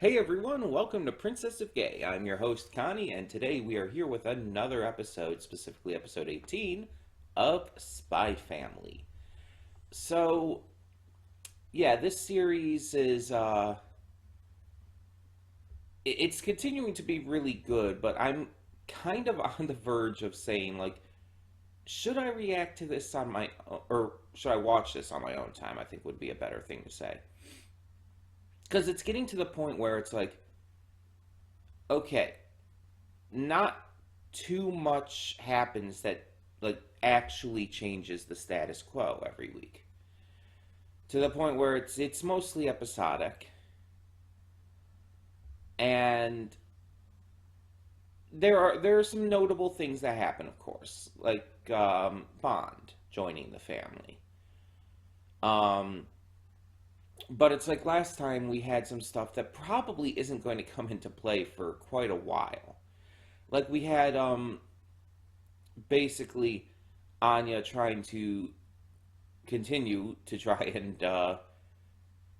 Hey everyone, welcome to Princess of Gay. I'm your host Connie, and today we are here with another episode, specifically episode 18 of Spy Family. So, yeah, this series is it's continuing to be really good, but I'm kind of on the verge of saying like, should I react to this on my or should I watch this on my own time? I think would be a better thing to say. Cuz it's getting to the point where it's like, okay, not too much happens that like actually changes the status quo every week to the point where it's mostly episodic, and there are some notable things that happen, of course, like Bond joining the family. um but it's like last time we had some stuff that probably isn't going to come into play for quite a while. Like we had basically Anya trying to continue to try and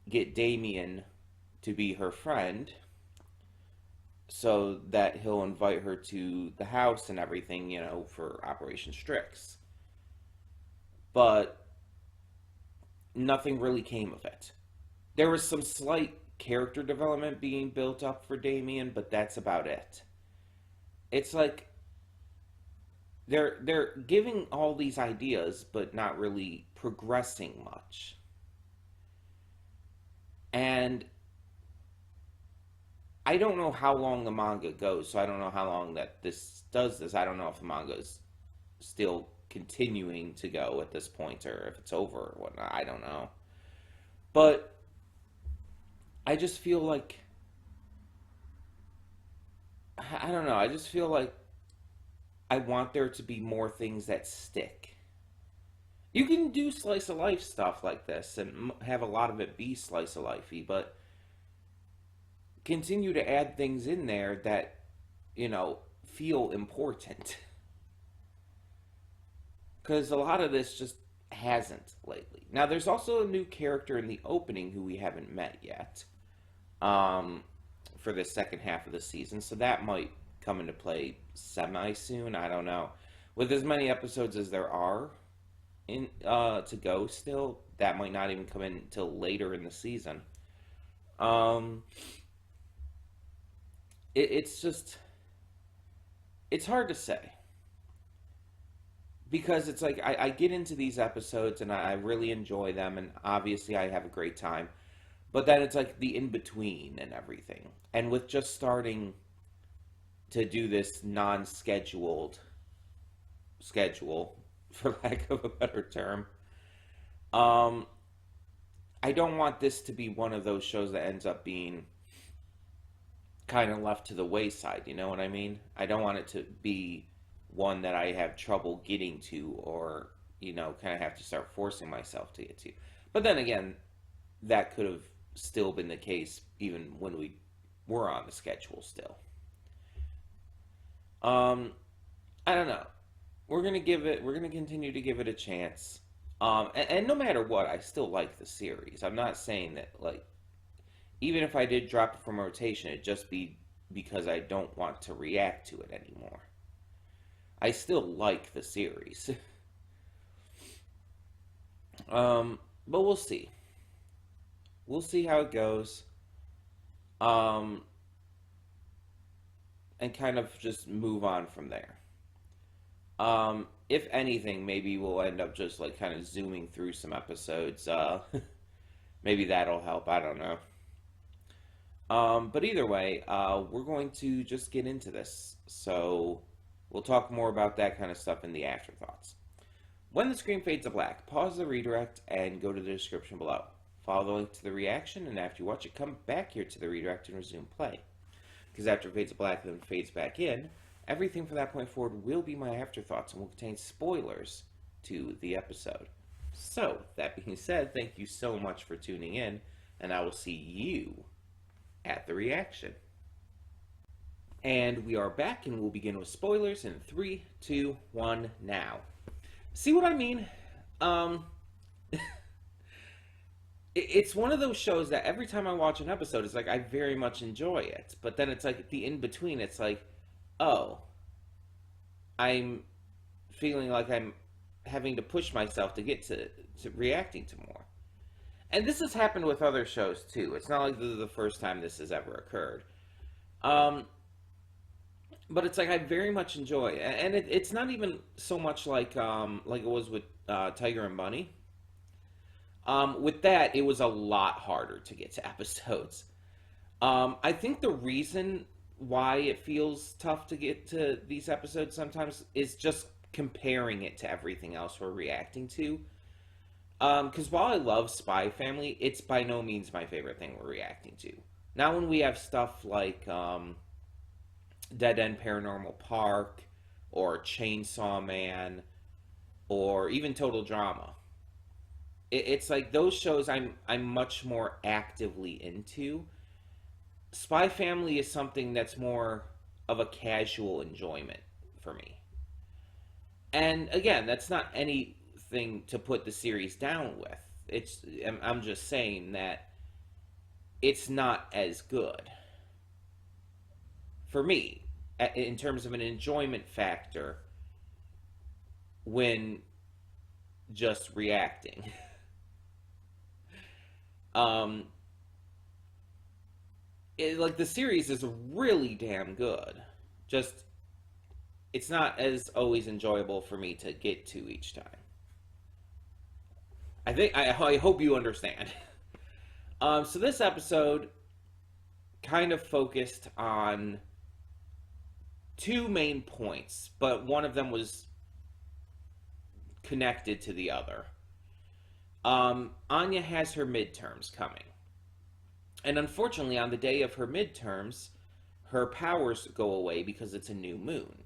get Damien to be her friend so that he'll invite her to the house and everything, for Operation Strix. But nothing really came of it. There was some slight character development being built up for Damien, but that's about it. It's like they're giving all these ideas but not really progressing much. And I don't know how long the manga goes, so I don't know how long that this does this. I don't know if the manga is still continuing to go at this point or if it's over or whatnot. I don't know. But I just feel like I don't know. I just feel like I want there to be more things that stick. You can do slice of life stuff like this and have a lot of it be slice of lifey, but continue to add things in there that, feel important. Because a lot of this just hasn't lately. Now, there's also a new character in the opening who we haven't met yet, um, for the second half of the season, so that might come into play semi soon. I don't know. With as many episodes as there are in to go still, that might not even come in until later in the season. Um, it's just it's hard to say because it's like I get into these episodes and I really enjoy them, and obviously I have a great time. But then it's like the in between and everything. And with just starting to do this non scheduled schedule, for lack of a better term, um, I don't want this to be one of those shows that ends up being kind of left to the wayside. You know what I mean? I don't want it to be one that I have trouble getting to, or kind of have to start forcing myself to get to. But then again, that could have still been the case even when we were on the schedule still. Um, I don't know. We're gonna continue to give it a chance. And no matter what, I still like the series. I'm not saying that like even if I did drop it from rotation, it'd just be because I don't want to react to it anymore. I still like the series. But we'll see. We'll see how it goes. Um, and kind of just move on from there. If anything, maybe we'll end up just like kind of zooming through some episodes. Maybe that'll help. I don't know. But either way, we're going to just get into this. So we'll talk more about that kind of stuff in the afterthoughts. When the screen fades to black, pause the redirect and go to the description below. Follow the link to the reaction, and after you watch it, come back here to the redirect and resume play. Because after it fades to black and then fades back in, everything from that point forward will be my afterthoughts and will contain spoilers to the episode. So, that being said, thank you so much for tuning in, and I will see you at the reaction. And we are back, and we'll begin with spoilers in 3, 2, 1, now. See what I mean? it's one of those shows that every time I watch an episode, it's like I very much enjoy it. But then it's like the in between, it's like, oh, I'm feeling like I'm having to push myself to get to reacting to more. And this has happened with other shows too. It's not like this is the first time this has ever occurred. Um, but it's like I very much enjoy, and it's not even so much like it was with Tiger and Bunny. With that, it was a lot harder to get to episodes. I think the reason why it feels tough to get to these episodes sometimes is just comparing it to everything else we're reacting to. Because while I love Spy Family, it's by no means my favorite thing we're reacting to. Now, when we have stuff like Dead End Paranormal Park or Chainsaw Man or even Total Drama, it's like those shows I'm much more actively into. Spy Family is something that's more of a casual enjoyment for me. And again, that's not anything to put the series down with. I'm just saying that it's not as good for me in terms of an enjoyment factor when just reacting. um, like the series is really damn good. Just it's not as always enjoyable for me to get to each time. I hope you understand. So this episode kind of focused on two main points, but one of them was connected to the other. Anya has her midterms coming. And unfortunately, on the day of her midterms, her powers go away because it's a new moon.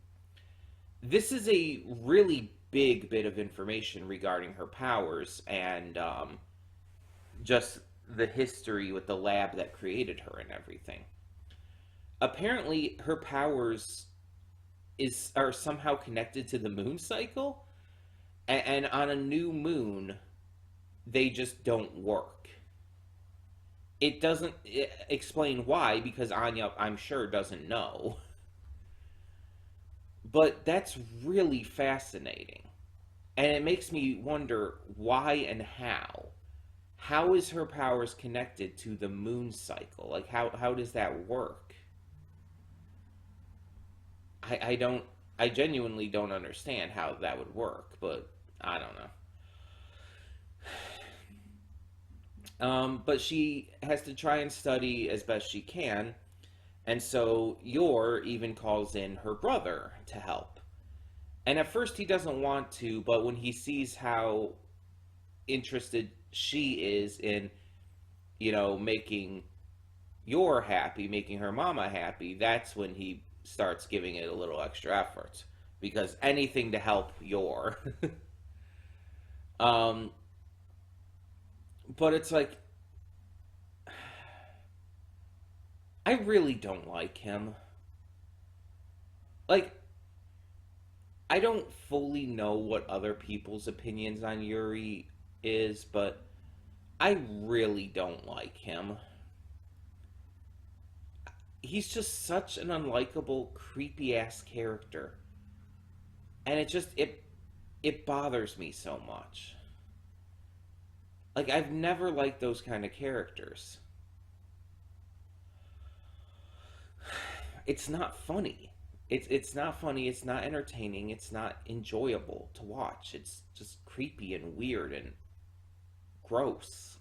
This is a really big bit of information regarding her powers and just the history with the lab that created her and everything. Apparently, her powers are somehow connected to the moon cycle, and on a new moon, they just don't work. It doesn't explain why, because Anya, I'm sure, doesn't know. But that's really fascinating. And it makes me wonder why and how. How is her powers connected to the moon cycle? Like, how does that work? I don't, I genuinely don't understand how that would work, but I don't know. But she has to try and study as best she can, and so Yor even calls in her brother to help. And at first he doesn't want to, but when he sees how interested she is in, making Yor happy, making her mama happy, that's when he starts giving it a little extra effort. Because anything to help Yor. um, but it's like, I really don't like him. Like, I don't fully know what other people's opinions on Yuri is, but I really don't like him. He's just such an unlikable, creepy ass character. And it bothers me so much. Like I've never liked those kind of characters. It's not funny. It's not funny, it's not entertaining, it's not enjoyable to watch. It's just creepy and weird and gross.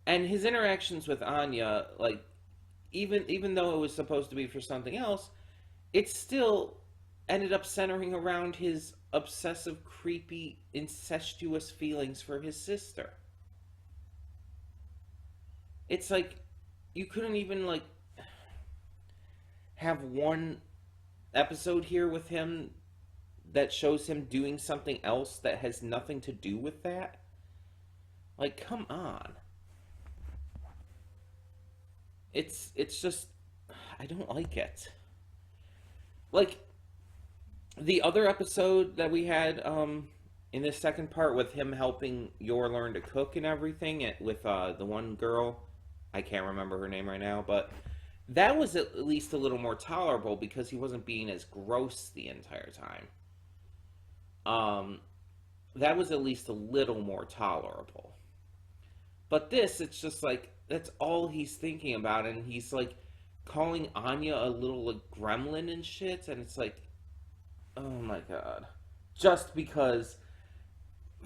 And his interactions with Anya, like even though it was supposed to be for something else, it still ended up centering around his obsessive, creepy, incestuous feelings for his sister. It's like you couldn't even like have one episode here with him that shows him doing something else that has nothing to do with that. Like, come on. It's just I don't like it. Like the other episode that we had in the second part with him helping Yor learn to cook and everything with the one girl. I can't remember her name right now, but that was at least a little more tolerable because he wasn't being as gross the entire time. Um, that was at least a little more tolerable. But this, it's just like that's all he's thinking about, and he's like calling Anya a little like gremlin and shit, and it's like, oh my god, just because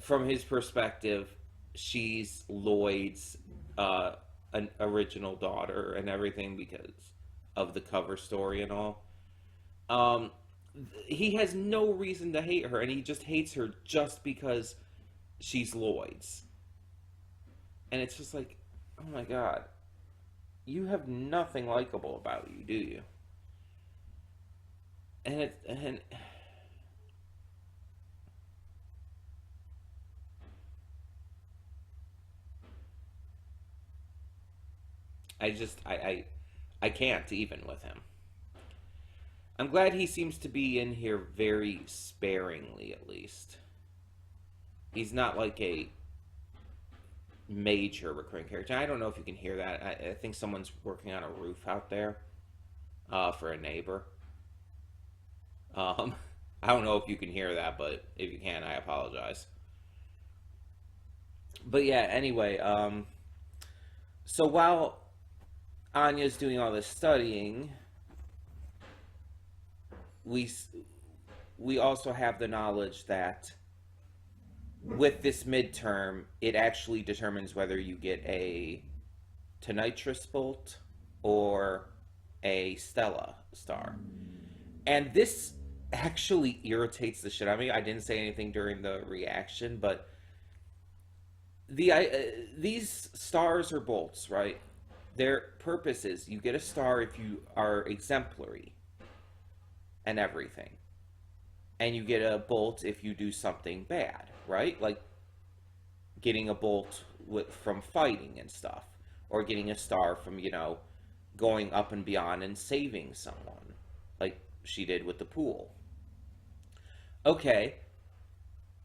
from his perspective, she's Lloyd's an original daughter and everything because of the cover story and all. Um, he has no reason to hate her, and he just hates her just because she's Lloyd's. And it's just like, oh my god, you have nothing likable about you, do you? And I can't even with him. I'm glad he seems to be in here very sparingly, at least. He's not like a major recurring character. I don't know if you can hear that. I think someone's working on a roof out there for a neighbor. Um, I don't know if you can hear that, but if you can, I apologize. But yeah, anyway, so while Anya's doing all this studying, we we also have the knowledge that with this midterm, it actually determines whether you get a Tonitrus bolt or a Stella star. And this actually irritates the shit out of me. I didn't say anything during the reaction, but these stars are bolts, right? Their purpose is you get a star if you are exemplary and everything, and you get a bolt if you do something bad, right? Like getting a bolt from fighting and stuff, or getting a star from going up and beyond and saving someone, like she did with the pool. Okay,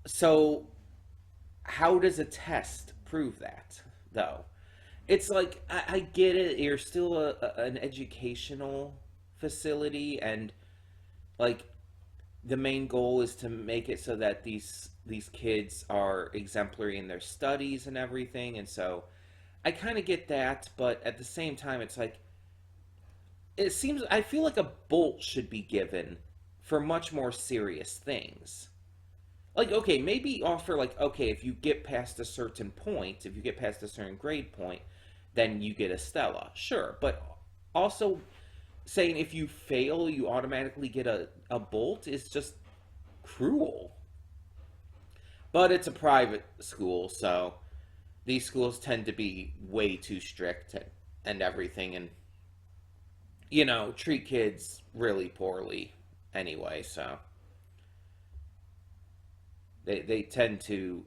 so how does a test prove that, though? It's like I get it. You're still an educational facility, and like the main goal is to make it so that these kids are exemplary in their studies and everything. And so I kind of get that, but at the same time, it's like I feel like a bolt should be given for much more serious things. Like, okay, maybe offer, like, okay, if you get past a certain point, if you get past a certain grade point, then you get a Stella. Sure, but also saying if you fail, you automatically get a Bolt is just cruel. But it's a private school, so these schools tend to be way too strict and everything, and, treat kids really poorly anyway, so they tend to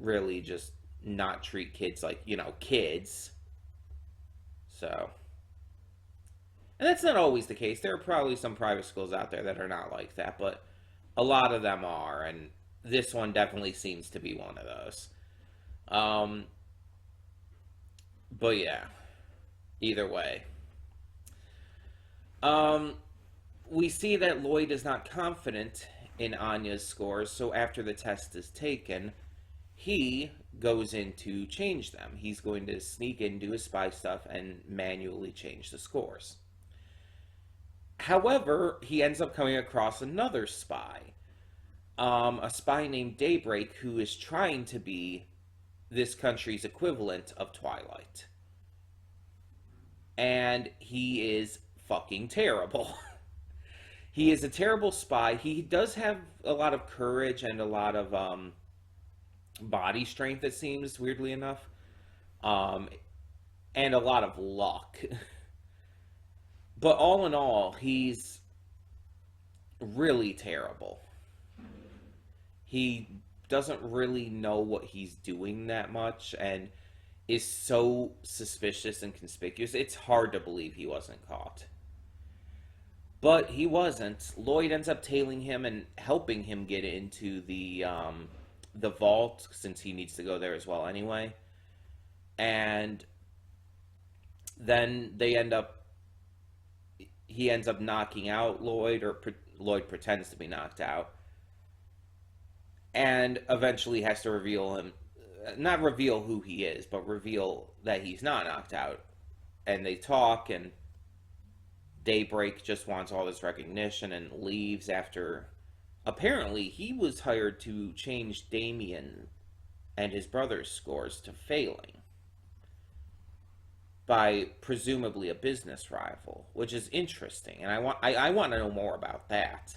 really just not treat kids like, kids. So, and that's not always the case. There are probably some private schools out there that are not like that, but a lot of them are, and this one definitely seems to be one of those. Um, but yeah, either way. Um, we see that Lloyd is not confident in Anya's scores, so after the test is taken, he goes in to change them. He's going to sneak in, do his spy stuff, and manually change the scores. However, he ends up coming across another spy, a spy named Daybreak, who is trying to be this country's equivalent of Twilight. And he is fucking terrible. He is a terrible spy. He does have a lot of courage and a lot of body strength, it seems, weirdly enough. Um, and a lot of luck. But all in all, he's really terrible. He doesn't really know what he's doing that much and is so suspicious and conspicuous. It's hard to believe he wasn't caught. But he wasn't. Lloyd ends up tailing him and helping him get into the vault, since he needs to go there as well anyway. And then he ends up knocking out Lloyd, or Lloyd pretends to be knocked out, and eventually has to reveal him, not reveal who he is, but reveal that he's not knocked out. And they talk, and Daybreak just wants all this recognition and leaves after apparently he was hired to change Damien and his brother's scores to failing by presumably a business rival, which is interesting, and I want to know more about that.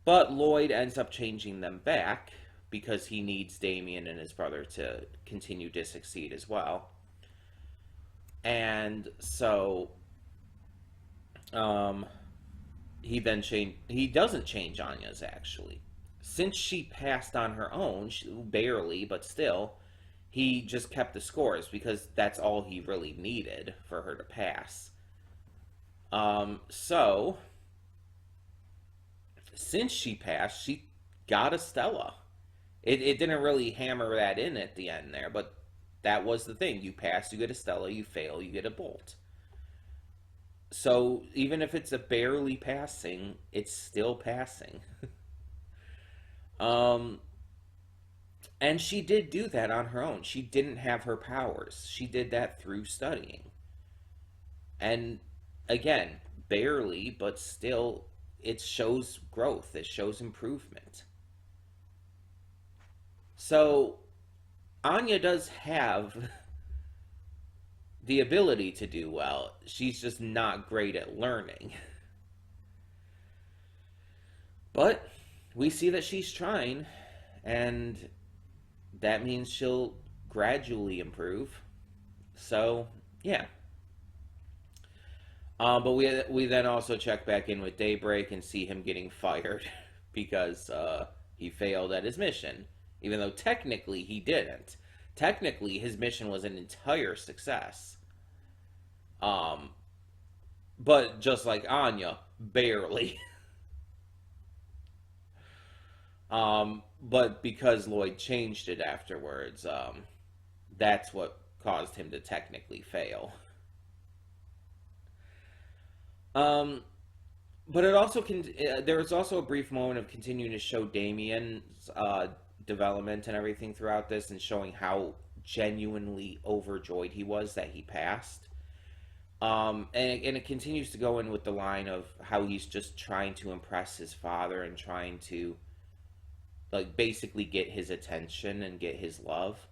But Lloyd ends up changing them back because he needs Damien and his brother to continue to succeed as well. And so he doesn't change Anya's, actually. Since she passed on her own, barely, but still, he just kept the scores because that's all he really needed for her to pass. So since she passed, she got a Stella. It didn't really hammer that in at the end there, but that was the thing. You pass, you get a Stella. You fail, you get a Bolt. So even if it's a barely passing, it's still passing. And she did do that on her own. She didn't have her powers. She did that through studying. And again, barely, but still, it shows growth. It shows improvement. So Anya does have the ability to do well. She's just not great at learning. But we see that she's trying, and that means she'll gradually improve. So, yeah. But we then also check back in with Daybreak and see him getting fired because he failed at his mission, even though technically he didn't. Technically, his mission was an entire success. But just like Anya, barely. But because Lloyd changed it afterwards, that's what caused him to technically fail. But it also there was also a brief moment of continuing to show Damien's development and everything throughout this, and showing how genuinely overjoyed he was that he passed. And it continues to go in with the line of how he's just trying to impress his father and trying to, like, basically get his attention and get his love.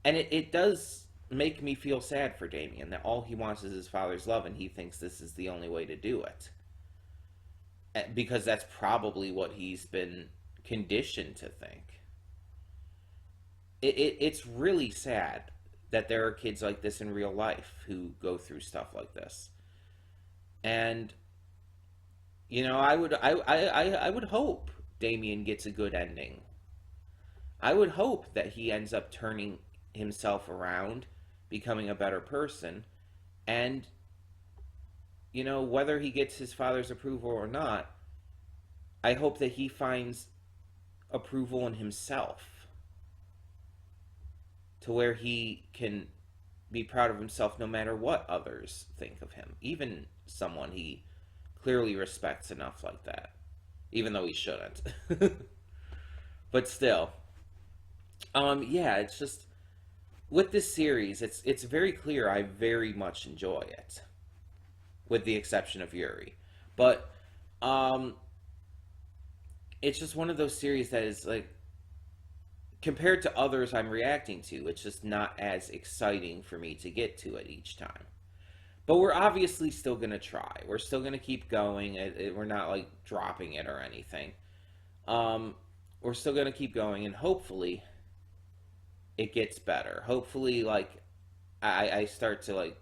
And it does make me feel sad for Damien, that all he wants is his father's love, and he thinks this is the only way to do it. Because that's probably what he's been conditioned to think. It's really sad that there are kids like this in real life who go through stuff like this. And, you know, I would hope Damien gets a good ending. I would hope that he ends up turning himself around, becoming a better person, and, you know, whether he gets his father's approval or not, I hope that he finds approval in himself, to where he can be proud of himself no matter what others think of him, even someone he clearly respects enough like that, even though he shouldn't. But still, yeah, it's just, with this series, it's very clear I very much enjoy it, with the exception of Yuri. But it's just one of those series that is, like, compared to others I'm reacting to, it's just not as exciting for me to get to it each time. But we're obviously still going to try. We're still going to keep going. We're not, like, dropping it or anything. We're still going to keep going, and hopefully it gets better. Hopefully, like, I start to, like,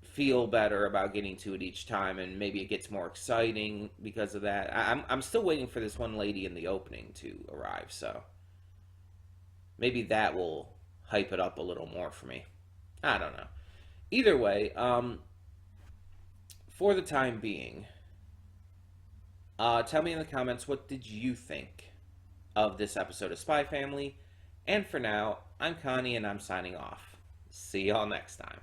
feel better about getting to it each time, and maybe it gets more exciting because of that. I'm still waiting for this one lady in the opening to arrive, so maybe that will hype it up a little more for me. I don't know. Either way, for the time being, Tell me in the comments, what did you think of this episode of Spy Family? And for now, I'm Connie and I'm signing off. See y'all next time.